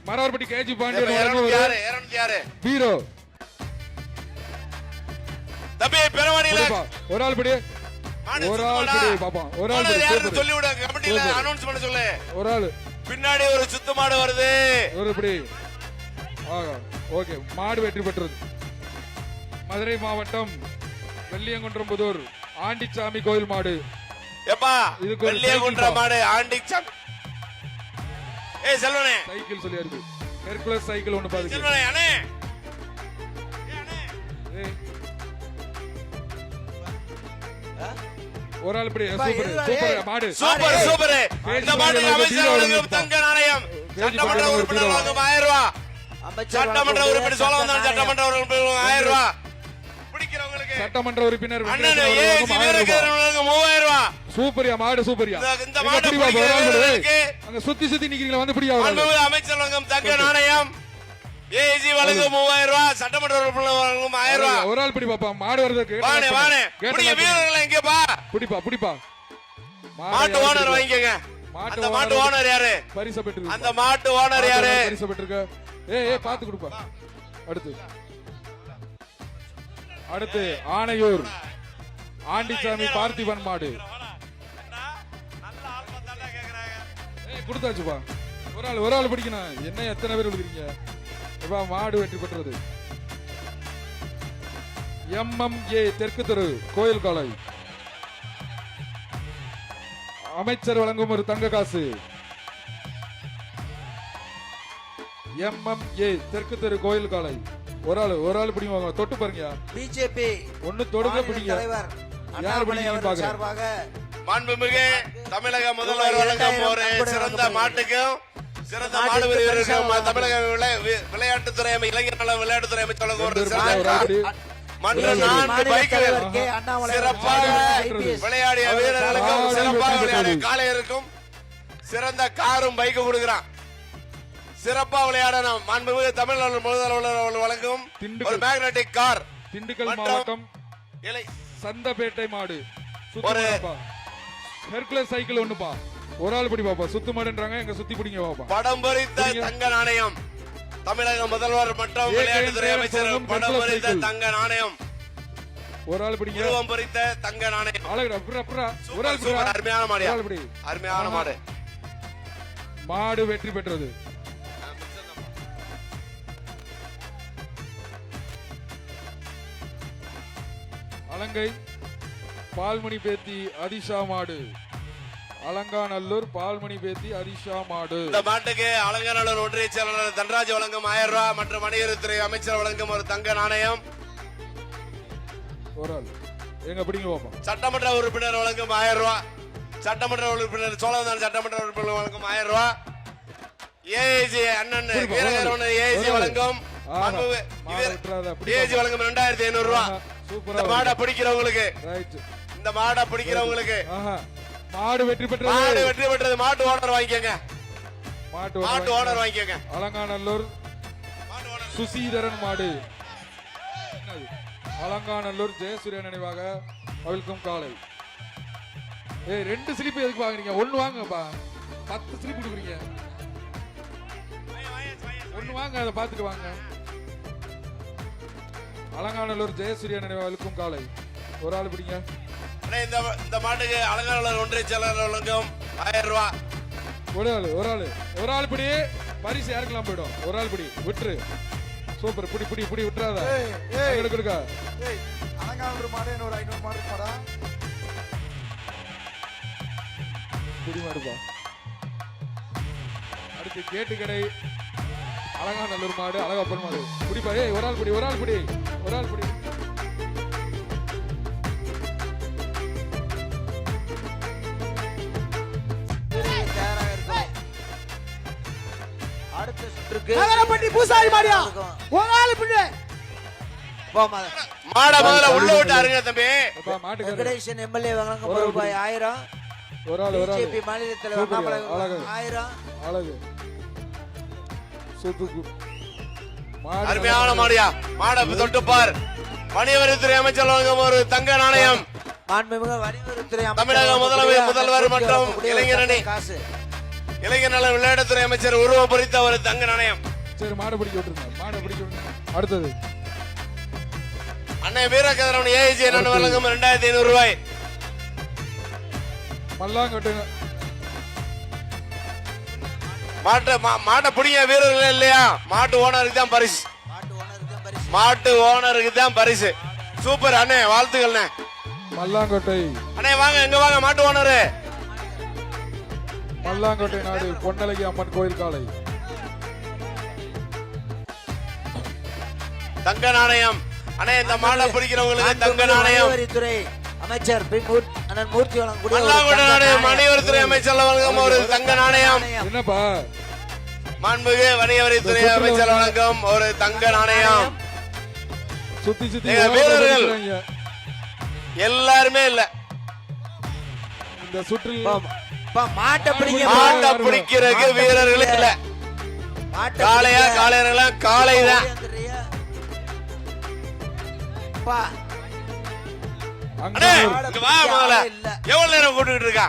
மரவர்பட்டி கேஜி பாண்டியன் 206 பீரோ. தம்பி பெரவாடியில ஒரு ஆள் பிடி. ஒரு ஆள் பிடி பாப்பா. ஒரு ஆள் பிடி. யாரு சொல்லி விடு கமிட்டில அனௌன்ஸ் பண்ண சொல்லு. ஒரு ஆள் பின்னாடி ஒரு சுத்து மாடு வருது. ஒரு பிடி. ஓகே மாடு வெற்றி பெற்றது. மதுரை மாவட்டம் வெள்ளியங்குன்றம்புதூர் ஆண்டிச்சாமி கோயில் மாடு. எப்பா வெள்ளியங்குன்றம் மாடு ஆண்டிச்சாமி. ஏய் செல்வனே சைக்கிள் சொல்லியா இருக்கு. ஹெர்குலஸ் சைக்கிள் ஒன்னு பாருங்க. செல்வனே அண்ணே. ஏய் ஒரு ஆள் இப்படி அப்பா, சூப்பர் எதுவா, சூப்பர் ஏய். மாடு சூப்பர் சூப்பர் பேஜ் இந்த மாட்டுக்கு பீரோ அமைச்சர் வழங்கும் வழங்கும் தங்க நாணயம் சட்டமன்ற பீரோ உறுப்பினர் வழங்கும். வழங்கும் 1000 ரூபாய் அமைச்சர் சட்டமன்ற வழங்கும் உறுப்பினர் சொல்ல வந்தாங்க நாணயம். சட்டமன்ற உறுப்பினர் 1000 ரூபாய் பிடிக்கிறவங்களுக்கு சட்டமன்ற உறுப்பினர் அண்ணன் வெங்கடேசன் அவர்கள் ஏசி வழங்கும் 1000 ரூபாய். வீரகேரன் 3000 ரூபாய் சூப்பரியா மாடு சூப்பரியா இந்த எங்க மாட்டை பிடிப்பா, ஒரு ஆள் பிடிக்கிறவங்களுக்கு பிடி. அங்க சுத்தி சுத்தி நிக்கிறீங்களா வந்து பிடியா ஒரு ஆள். மாண்புமிகு அமைச்சர் வழங்கும் தங்க நாணயம் ஏசி வழங்கும் 3000 ரூபாய் சட்டமன்ற உறுப்பினர் வழங்கும் 1000 ரூபாய் ஒரு ஆள் பிடி பாப்பா மாடு வருது வாணே வாணே பிடிக்க வீரர்கள் எங்கப்பா பிடிப்பா பிடிப்பா மாட்டு ஓனர் வாங்கிக்கங்க அந்த மாட்டு ஓனர் யாரு பரிசு பெற்று அந்த மாட்டு ஓனர் யாரு பரிசு பெற்றிருக்க ஏய் பாத்து கொடுப்பா அடுத்து ஆனையூர் ஆண்டிசாமி பார்த்திபன் மாடு கொடுத்தாச்சுப்பா ஒரு ஆள் பிடிக்கணும் என்ன எத்தனை பேர் கொடுக்குறீங்க எப்பா மாடு வெற்றி பெற்றது MMA தெற்கு தெரு கோயில் காலை அமைச்சர் வழங்கும் ஒரு தங்க காசு MMA தெற்கு தெரு கோயில் காலை ஒரு ஆள் பிடிங்க தொட்டு பாருங்க பிஜேபி ஒண்ணு தொடுங்க பிடிங்க தலைவர் யார் அண்ணாமலை பிடிங்க அவர்கள் பாக்குறேன் சார்பாக மாண்புமிகு தமிழக முதல்வர் வழங்கும் ஒரு சிறந்த மாட்டுக்கும் சிறந்த மாடு வீரருக்கும் தமிழக விளையாட்டுத்துறை இளைஞர் நல விளையாட்டுத்துறை அமைச்சர் வழங்கும் ஒரு சிறந்த மற்ற 4 பைக்குகள் சிறப்பாக விளையாடிய வீரர்களுக்கும் சிறப்பாக விளையாடிய காளையருக்கும் சிறந்த காரும் பைக்கு கொடுக்கிறான் சிறப்பா விளையாட மாண்புமிகு தமிழ்நாடு முதல்வர் வழங்கும் ஒரு மேக்னெட்டிக் கார் திண்டுக்கல் மாவட்டம் இலை சந்தபேட்டை மாடு சுத்தமாப்பா ஹெர்குலஸ் சைக்கிள் ஒண்ணுப்பா ஒரு ஆள் பிடி பாப்பா சுத்து மாடுன்றாங்க எங்க சுத்தி பிடிங்க பாப்பா படம் பொறித்த தங்க நாணயம் தமிழக முதல்வர் மற்றும் விளையாட்டுத்துறை அமைச்சர் படம் பொறித்த தங்க நாணயம் ஒரு ஆள் பிடிங்க உருவம் பொறித்த தங்க நாணயம் அழகுடா புறா ஒரு ஆள் சூப்பர் அருமையான மாடு ஒரு ஆள் பிடி அருமையான மாடு மாடு வெற்றி பெற்றது அலங்கை பால்மணி பேத்தி அதிஷா மாடு அலங்காநல்லூர் பால்மணி பேத்தி அதிஷா மாடு இந்த மாட்டுக்கு அலங்காநல்லூர் ஒன்றிய செயலாளர் தன்ராஜ் வழங்கும் 1000 ரூபாய் மற்றும் வணிகத்துறை அமைச்சர் வழங்கும் ஒரு தங்க நாணயம் ஒரு ஆள் எங்க பிடிங்க பாப்பா சட்டமன்ற உறுப்பினர் வழங்கும் 1000 ரூபாய் சட்டமன்ற உறுப்பினர் சோழவந்தான் சட்டமன்ற உறுப்பினர் வழங்கும் 1000 ரூபாய் ஏஜி அண்ணன் வீரகேரன் ஏஜி வழங்கும் ஏஜி வழங்கும் 2500 ரூபாய் இந்த மாடை பிடிக்கிறவங்களுக்கு இந்த மாடை பிடிக்கிறவங்களுக்கு மாடு வெற்றி பெற்றது மாடு வெற்றி பெற்றது மாட்டு ஓனர் வாங்கிக்கங்க மாட்டு ஓனர் வாங்கிக்கங்க அலங்காநல்லூர் சுசீதரன் மாடு அலங்காநல்லூர் ஜெயசூரியன் நினைவாக அவிழ்க்கும் காலை ஏய் 2 ஸ்லிப் எதுக்கு வாங்குறீங்க ஒன்னு வாங்கப்பா 10 ஸ்லிப் கொடுக்குறீங்க ஒன்னு வாங்க அதை பார்த்துட்டு வாங்க அலங்காநல்லூர் ஜெயசூரியன் நினைவாக அவிழ்க்கும் காலை ஒரு ஆள் பிடிங்க இந்த மாட்டுக்கு அலங்காநல்லூர் ஒன்றிய செயலாளர் வழங்கும் 1000 ரூபாய் ஒரு ஆள் பிடி பரிசு யாருக்கெல்லாம் போயிடும் ஒரு ஆள் பிடி விட்டுரு சூப்பர் பிடி விட்டுறாத கொடுக்கா அலங்காநல்லூர் மாடு இன்னொரு 500 மாடு மாடா பிடி மாடுப்பா அடுத்து கேட்டு கடை அலங்காநல்லூர் மாடு அழகப்பன் மாடு பிடிப்பா ஏய் ஒரு ஆள் பிடி அடுத்த சுற்றுக்கு நகரப்பட்டி பூசாரி மாடியா ஒரு ஆள் பிடி மாட முதல்ல உள்ள விட்டு அருங்க தம்பி மாட்டுக்கு வெங்கடேசன் எம்எல்ஏ வழங்கும் ரூபாய் 1000 ஒரு ஆள் பிஜேபி மாநில தலைவர் அண்ணாமலை அழகு 1000 அழகு சுத்துக்கு அருமையான மாடியா மாட தொட்டு பார் வணிகவரித்துறை அமைச்சர் வழங்கும் ஒரு தங்க நாணயம் மாண்புமிகு வணிகவரித்துறை தமிழக முதல்வர் மற்றும் இளைஞரணி காசு இளைஞர் நல விளையாட்டுத்துறை அமைச்சர் உருவம் பொறித்த ஒரு தங்க நாணயம் சரி மாடு பிடிக்க விட்டுருங்க அடுத்தது அண்ணன் வீரகேரன் ஏஜி அண்ணன் வழங்கும் 2500 ரூபாய் மல்லாங்கட்டுங்க மாட்டை பிடிங்க வீரர்கள் இல்லையா மாட்டு ஓனருக்கு தான் பரிசு மாட்டு ஓனருக்கு தான் பரிசு சூப்பர் அண்ணே வாழ்த்துக்கள் மல்லாங்கோட்டை அண்ணே வாங்க எங்க வாங்க மாட்டு ஓனரு மல்லாங்கோட்டை நாடு பொன்னழகி அம்மன் கோயில் காலை தங்க நாணயம் அண்ணே இந்த மாடை பிடிக்கிறவங்களுக்கு தங்க நாணயம் வரித்துறை அமைச்சர் அண்ணன் மூர்த்தி வழங்கக்கூடிய ஒரு மல்லாங்குடி தங்க நாடு நாணயம். வணிகவரித்துறை அமைச்சர் வழங்கும் ஒரு தங்க நாணயம். என்னப்பா மாண்புமிகு வணிகவரித்துறை அமைச்சர் வழங்கும் ஒரு தங்க நாணயம். சுத்தி சுத்தி ஏங்க, வீரர்கள். ஓடுறாங்க. எல்லாருமே இல்ல. இந்த சுற்றில் பா, மாட்டை பிடிங்க பா. மாட்டை பிடிக்கிறதுக்கு வீரர்கள் இல்ல. மாட்டை காளையா பிடிங்க. காளையர்களா காளைதான். ஓடி வந்துடுறியா? பா, அண்ணே, அங்கனூர் இங்க வா முதல்ல. எவ்வளவு நேரம் கூப்பிட்டு இருக்கா?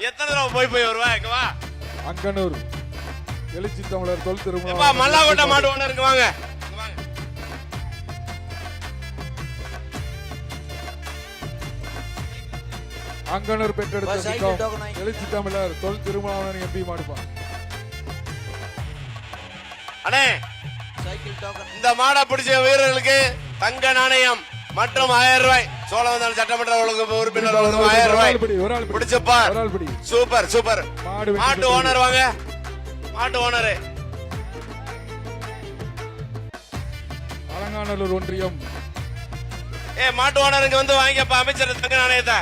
எத்தனை தடவை போய் வருவா? இங்க வா. அங்கனூர் எழுச்சி தமிழர் தொல் எப்பா திருமணம் மல்லாக்கோட்டை மாடு ஒண்ணு இருக்கு, வாங்க. இங்க வாங்க. அங்கனூர் பெற்றெடுத்த பா, சைக்கிள் திட்டம் டோக்கன் வாங்கி. எழுச்சி தமிழர் தொல் திருமணம் எம்பி மாடுப்பான். அண்ணே, சைக்கிள் டோக்கன். இந்த மாடை பிடிச்ச வீரர்களுக்கு தங்க நாணயம் மற்றும் 1000 ரூபாய். சோழவந்தான் சட்டமன்ற ஒழுங்கு உறுப்பினர் வழங்கும் 1000 ரூபாய். ஒரு ஆள் பிடி பிடிச்சப்பா. ஒரு ஆள் பிடி சூப்பர் சூப்பர். மாடு வெற்றி மாட்டு பெற்றது. ஓனர் வாங்க. மாட்டு ஓனரு அலங்காநல்லூர் ஒன்றியம் மாட்டு ஓனர் இங்க வந்து வாங்கிப்பா அமைச்சர் தங்க நாணயத்தை.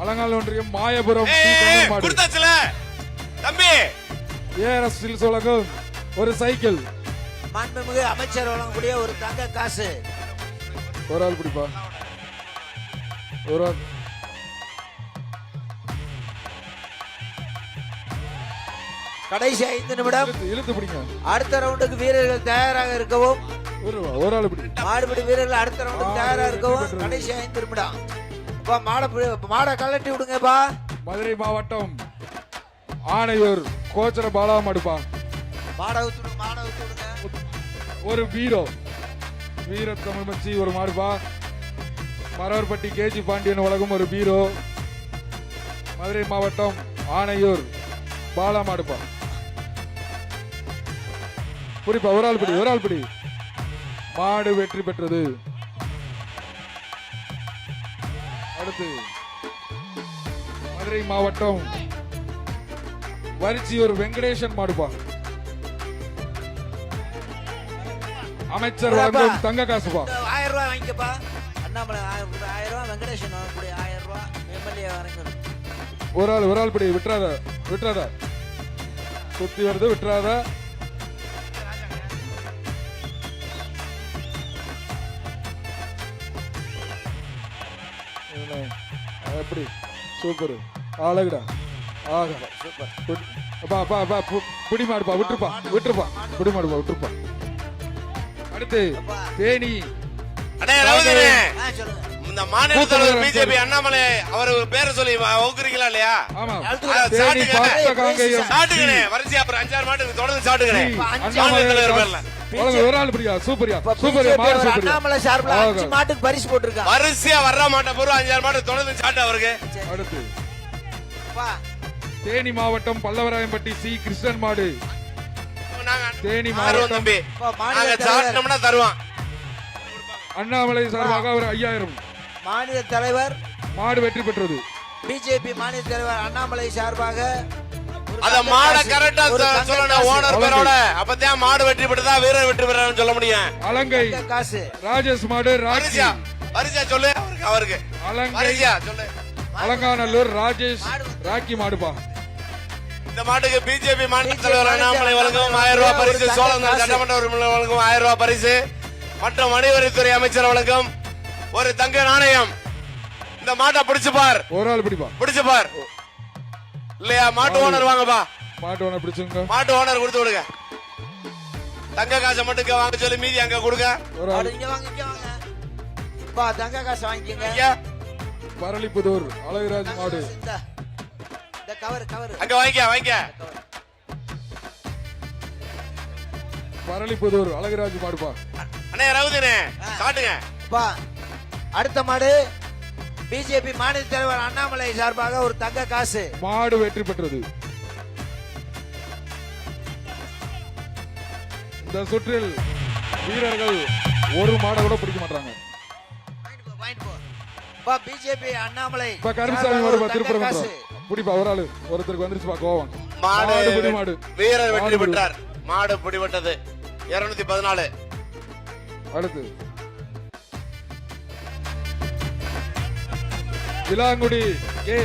அலங்காநல்லூர் ஒன்றியம் மாயபுரம் சி. ஏய், தமிழ் மாடு கொடுத்தாச்சுல தம்பி. ஏஆர்எஸ் ஸ்டீல் சோழகம் ஒரு சைக்கிள். மாண்புமிகு அமைச்சர் வழங்கக்கூடிய ஒரு தங்க காசு. ஒரு ஆள் பிடிப்பா ஒரு ஆள். கடைசி 5 நிமிடம். இழுத்து பிடிங்க. அடுத்த ரவுண்டுக்கு வீரர்கள் தயாராக இருக்கவும். ஒரு ஆள் பிடி. மாடுபிடி வீரர்கள் அடுத்த ரவுண்டுக்கு தயாராக இருக்கவும். கடைசி 5 நிமிடம். அப்பா, மாடை கலட்டி விடுங்கப்பா. மதுரை மாவட்டம் ஆணையூர் கோச்சர பாலா மாடுப்பா. மாடை ஊத்துடுங்க. ஒரு வீரோ வீர தமிழ் மச்சி ஒரு மாடுப்பா. மரவர்பட்டி கேஜி பாண்டியன் உலகம் ஒரு பீரோ. மதுரை மாவட்டம் ஆணையூர் பாலா மாடுப்பா. புரிப்பா ஒரு ஆள் பிடி. மாடு வெற்றி பெற்றது. அடுத்து மதுரை மாவட்டம் வரிச்சியூர் வெங்கடேசன் மாடுப்பா. அமைச்சர் வழங்கும் தங்க காசுப்பா. 1000 ரூபாய் வாங்கிக்கப்பா. அண்ணாமலை 1000 ரூபாய், வெங்கடேசன் வாங்கக்கூடிய 1000 ரூபாய், எம்எல்ஏ வரைக்கும். ஒரு ஆள் பிடி. விட்டுறாத சுத்தி வருது, விட்டுறாத. எப்படி சூப்பர் அழகுடா. ஆக சூப்பர். அப்பா புடி மாடுப்பா. விட்டுருப்பா புடி மாடுப்பா. விட்டுருப்பா. அடுத்து தேனி அண்ணே ரவுதனே, சொல்லுங்க. இந்த மாநில தலைவர் பிஜேபி அண்ணாமலை அவர் ஒரு பேரை சொல்லி ஊக்குறீங்களா இல்லையா? ஆமா அடுத்து தேனி பார்த்த காங்கேயம் சாட்டுங்கண்ணே. வரிசையா அப்புறம் 5-6 மாட்டுக்கு தொடர்ந்து சாட்டுங்கண்ணே. அண்ணாமலை தலைவர் பேர்ல ஒரு ஆள் பிடிக்கா. சூப்பரியா இப்ப சூப்பரியா BJP மாடு ஒரு சூப்பரியா. அண்ணாமலை சார்பில் 5 மாட்டுக்கு பரிசு போட்டிருக்கான். வரிசையா வர்ற மாட்டை பூரா 5-6 மாட்டு தொடர்ந்து சாட்டு அவருக்கு. அடுத்து பா, தேனி மாவட்டம் பல்லவராயம்பட்டி சி. கிருஷ்ணன் மாடு. நாங்க தேனி ஆர்வம் மாவட்டம் தம்பி. பா, மாநில நாங்க தலைவர். சாட்டினோம்னா தருவான். அண்ணாமலை சார்பாக ஒரு 5000. மாநில தலைவர் மாடு வெற்றி பெற்றது. பிஜேபி மாநில தலைவர் அண்ணாமலை சார்பாக ஒரு அத தங்க மாட காசு, கரெக்டா ஒரு தங்க சொல்லணும் காசு, ஓனர் பேரோட. அப்பதான் மாடு வெற்றி பெற்றதா வீரர் வெற்றி பெறான்னு சொல்ல முடியும். அலங்கை தங்க காசு. ராஜேஷ் மாடு ராக்கி. வரிசையா சொல்லு அவருக்கு. அலங்கை வரிசையா சொல்லு. அலங்காநல்லூர் ராஜேஷ் ராக்கி மாடுப்பா. இந்த மாட்டுக்கு பிஜேபி மாநில தலைவர் அண்ணாமலை வழங்கும் 1000 ரூபாய் பரிசு. சோழந்தர் சட்டமன்ற உறுப்பினர் வழங்கும் 1000 ரூபாய் பரிசு மற்றும் வணிகவரித்துறை அமைச்சர் வழங்கும் ஒரு தங்க நாணயம். இந்த மாட்டை பிடிச்சு பார். ஒரு ஆள் பிடிப்பா. பிடிச்சு பார். இல்லையா மாட்டு ஓனர் வாங்கப்பா. மாட்டு ஒண்ணு பிடிச்சுங்க. மாட்டு ஓனர் கொடுத்து விடுங்க. தங்க காசை மட்டும் வாங்க சொல்லி மீதி அங்க கொடுங்க. ஒரு ஆள் இங்க வாங்க. பா, தங்க காசு வாங்கிக்கங்க. ஐயா, பரளிப்புதூர் அழகுராஜ் மாடு. இந்த கவர் அங்க வாங்கிக்க. பரளிப்புதூர் அழகுராஜ் மாடுப்பா. அண்ணே ரவுதினே காட்டுங்க. பா, அடுத்த மாடு பிஜேபி மாநில தலைவர் அண்ணாமலை சார்பாக ஒரு தங்க காசு. மாடு வெற்றி பெற்றது. இந்த சுற்றில் வீரர்கள் ஒரு மாடை கூட பிடிக்க மாட்டாங்க. வாங்கிட்டு போ. பா, பிஜேபி அண்ணாமலை இப்ப கருமசாமி சார்பாக மாடு ஒரு தங்க திருப்பரம் காசு. பிடிப்பா. ஒரு ஆளு ஒருத்தருக்கு வந்துருச்சுப்பா கோவம். மாடு பிடி மாடு. வீரர் வெற்றி மாடு பெற்றார். மாடு பிடிபட்டது 214. அடுத்து விலாங்குடி கே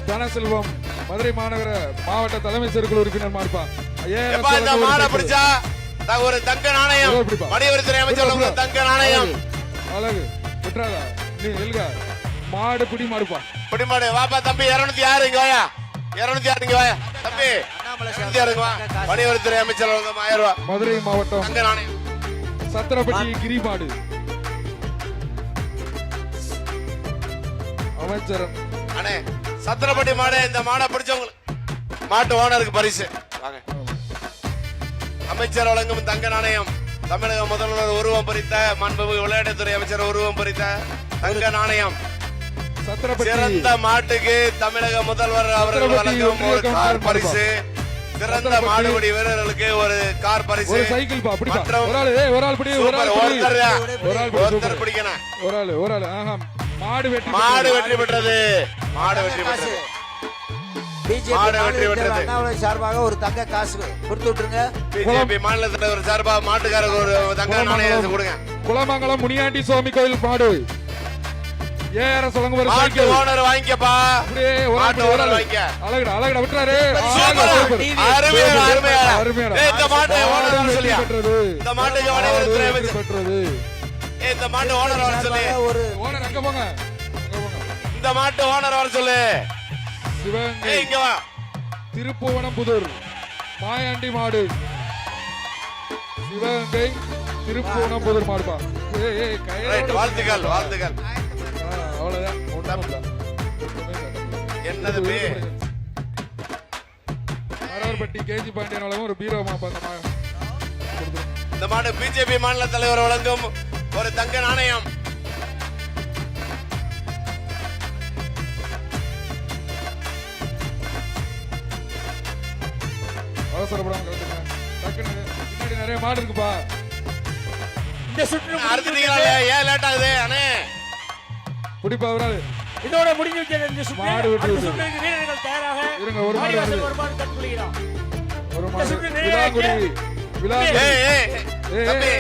தனசெல்வம் மதுரை மாநகர மாவட்ட தலைமை செயற்குழு உறுப்பினர் மாடுப்பா எப்பா இந்த மாடை பிடிச்சா ஒரு தங்க நாணயம் வணிகவரித்துறை அமைச்சர் உங்க தங்க நாணயம் அழகு விட்டுறாதா நீ எழுக மாடு பிடி மாடுப்பா பிடி மாடு வாப்பா தம்பி 206 இங்க வாயா 206 இங்க வாயா தம்பி அண்ணாமலை 206 வா வணிகவரித்துறை அமைச்சர் உங்க 1000 ரூபாய் மதுரை மாவட்டம் தங்க நாணயம் சத்திரப்பட்டி கிரி மாடு அமைச்சர் அண்ணே சத்திரப்பட்டி மாடு இந்த மாடை பிடிச்சவங்களுக்கு மாட்டு ஓனருக்கு பரிசு வாங்க அமைச்சர் வழங்கும் தங்க நாணயம் தமிழக முதல்வர் உருவம் பொறித்த மாண்புமிகு விளையாட்டுத்துறை அமைச்சர் உருவம் பொறித்த தங்க நாணயம் சத்திரப்பட்டி சிறந்த மாட்டுக்கு தமிழக முதல்வர் அவர்கள் வழங்கும் ஒரு கார் பரிசு சிறந்த மாடுபிடி வீரர்களுக்கு ஒரு கார் பரிசு ஒரு சைக்கிள் பா பிடிப்பா மற்றும் ஒரு ஆள் பிடி ஒரு ஆள் பிடி ஒருத்தர் பிடிக்கணும் ஒரு ஆள் ஆஹா மாடு வெற்றி பெற்றது மாடு வெற்றி பெற்றது பிஜேபி மாடு வெற்றி பெற்றது. அண்ணாமலை சார்பாக ஒரு தங்க காசு கொடுத்து விட்டுருங்க. பிஜேபி மாநில தலைவர் சார்பா மாட்டுக்காரருக்கு ஒரு தங்க நாணயம் கொடுங்க. குளமங்கலம் முனியாண்டி சுவாமி கோயில் மாடு ஏற சொல்லுங்க ஒரு மாட்டு சைக்கிள் ஓனர் வாங்கிக்கப்பா அப்படியே மாட்டு ஓனர் வாங்கிக்க அழகுடா அழகுடா விட்டுறாரு அருமையா இந்த மாட்டு ஓனர் வர சொல்லியா இந்த மாட்டுக்கு வணிகவரித்துறை அமைச்சர் பெற்றது இந்த மாட்டு ஓனர் வர சொல்லி ஒரு ஓனர் அங்க போங்க இந்த மாட்டு ஓனர் வர சொல்லு சிவகங்கை இங்க வா திருப்புவனம்புதூர் மாயாண்டி மாடு சிவகங்கை திருப்புவனம்புதூர் மாடுப்பா ரைட் வாழ்த்துக்கள் வாழ்த்துக்கள் அவ்வளவுதான் ஒண்ணும் இல்ல. என்னது பே மரவர்பட்டி கேஜி பாண்டியன் வழங்கும் ஒரு பீரோ மாப்பா அந்த கொடுத்துரும். இந்த மாடு பிஜேபி மாநில தலைவர் வழங்கும் ஒரு தங்க நாணயம் அவசரப்படாம கலந்துங்க டக்குன்னு பின்னாடி நிறைய மாடு இருக்குப்பா இந்த சுற்று அறுத்துட்டீங்களா ஏன் லேட் ஆகுது அண்ணே பிடிப்பா ஒரு ஆளு இதோட முடிஞ்சு விட்டது இந்த சுற்று. மாடு விட்டு அடுத்த விட்டது. சுற்றுக்கு வீரர்கள் தயாராக இருங்க, ஒரு மாடு வாடிவாசல் வருது. ஒரு மாடு தட்டுப்படுகிறோம். ஒரு இந்த மாடு சுற்று நிறைய விலாங்குடி இருக்கு. விலாங்குடி ஏய் ஏய் ஏய், தம்பி